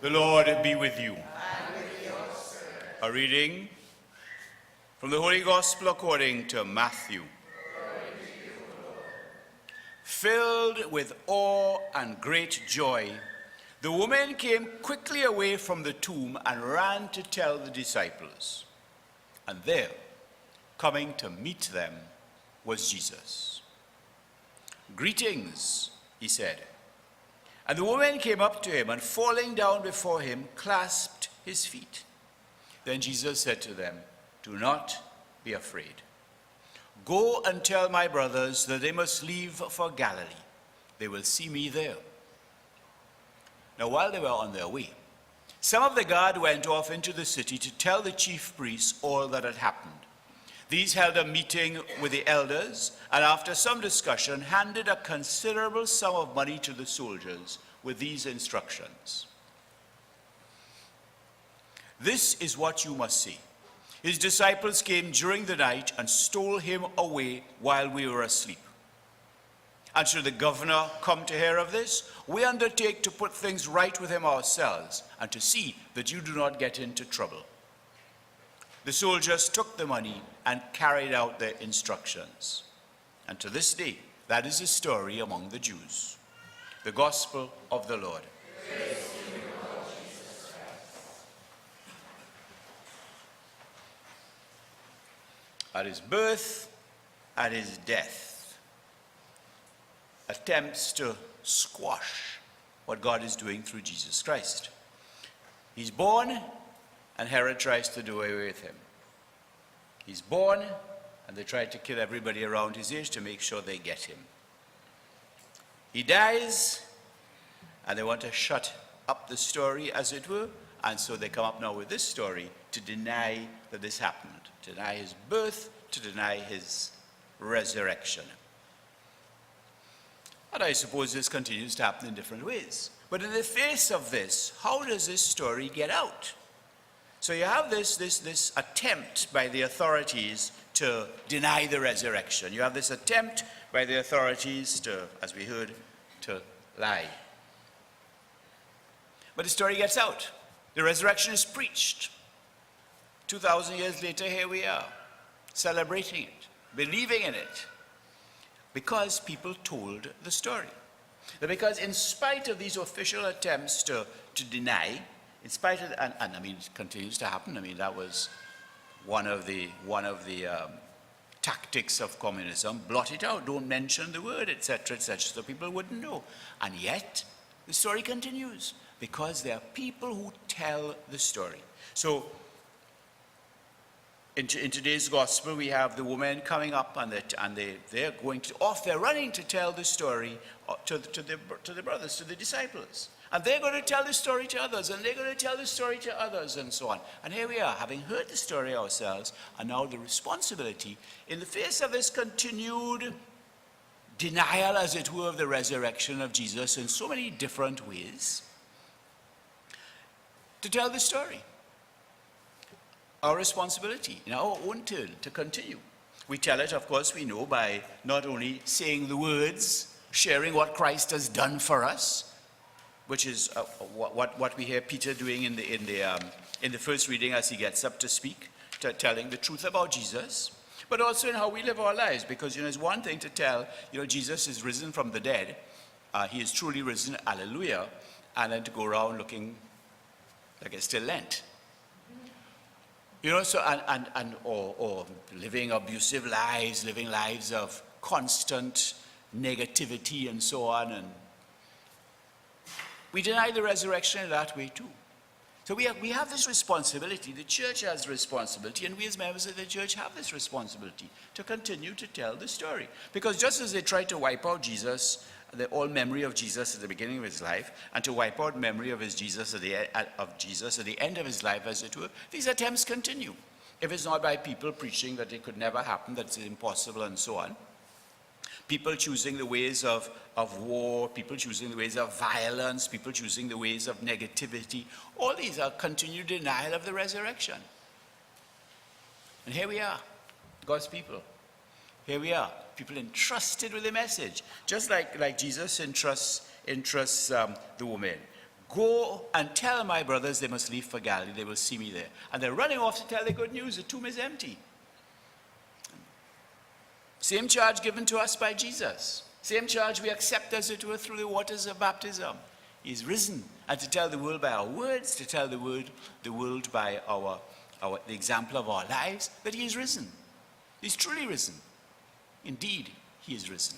The Lord be with you. And with your spirit. A reading from the Holy Gospel according to Matthew. Glory to you, Lord. Filled with awe and great joy, the woman came quickly away from the tomb and ran to tell the disciples. And there, coming to meet them, was Jesus. "Greetings," he said. And the woman came up to him and, falling down before him, clasped his feet. Then Jesus said to them, "Do not be afraid. Go and tell my brothers that they must leave for Galilee. They will see me there." Now while they were on their way, some of the guard went off into the city to tell the chief priests all that had happened. These held a meeting with the elders, and after some discussion, handed a considerable sum of money to the soldiers with these instructions. "This is what you must see. His disciples came during the night and stole him away while we were asleep. And should the governor come to hear of this, we undertake to put things right with him ourselves and to see that you do not get into trouble." The soldiers took the money and carried out their instructions. And to this day, that is the story among the Jews. The Gospel of the Lord. Praise to you, Lord Jesus Christ. At his birth, at his death, attempts to squash what God is doing through Jesus Christ. He's born, and Herod tries to do away with him. He's born, and they try to kill everybody around his age to make sure they get him. He dies, and they want to shut up the story, as it were, and so they come up now with this story to deny that this happened, to deny his birth, to deny his resurrection. And I suppose this continues to happen in different ways. But in the face of this, how does this story get out? So you have this attempt by the authorities to deny the resurrection. You have this attempt by the authorities to, as we heard, to lie. But the story gets out. The resurrection is preached. 2,000 years later, here we are, celebrating it, believing in it, because people told the story. Because in spite of these official attempts to deny, in spite of, and I mean, it continues to happen. I mean, that was one of the tactics of communism. Blot it out, don't mention the word, etc., so people wouldn't know. And yet, the story continues, because there are people who tell the story. So, in today's gospel, we have the woman coming up, and they're going off. They're running to tell the story to the brothers, to the disciples. And they're going to tell the story to others, and they're going to tell the story to others, and so on. And here we are, having heard the story ourselves, and now the responsibility, in the face of this continued denial, as it were, of the resurrection of Jesus in so many different ways, to tell the story. Our responsibility, in our own turn, to continue. We tell it, of course, we know, by not only saying the words, sharing what Christ has done for us, which is what we hear Peter doing in the first reading as he gets up to speak, telling the truth about Jesus, but also in how we live our lives. Because it's one thing to tell, Jesus is risen from the dead, he is truly risen, hallelujah, and then to go around looking like it's still Lent. Or living abusive lives, living lives of constant negativity and so on, and we deny the resurrection in that way too. So we have this responsibility. The church has responsibility, and we as members of the church have this responsibility to continue to tell the story. Because just as they tried to wipe out Jesus, all memory of Jesus at the beginning of his life, and to wipe out memory of Jesus at the end of his life, as it were, these attempts continue. If it's not by people preaching that it could never happen, that it's impossible, and so on. People choosing the ways of war, people choosing the ways of violence, people choosing the ways of negativity. All these are continued denial of the resurrection. And here we are, God's people. Here we are, people entrusted with the message. Just like Jesus entrusts the woman. Go and tell my brothers they must leave for Galilee. They will see me there. And they're running off to tell the good news. The tomb is empty. Same charge given to us by Jesus. Same charge we accept as it were through the waters of baptism. He's risen. And to tell the world by our words, to tell the world by the example of our lives, that he is risen. He's truly risen. Indeed, he is risen.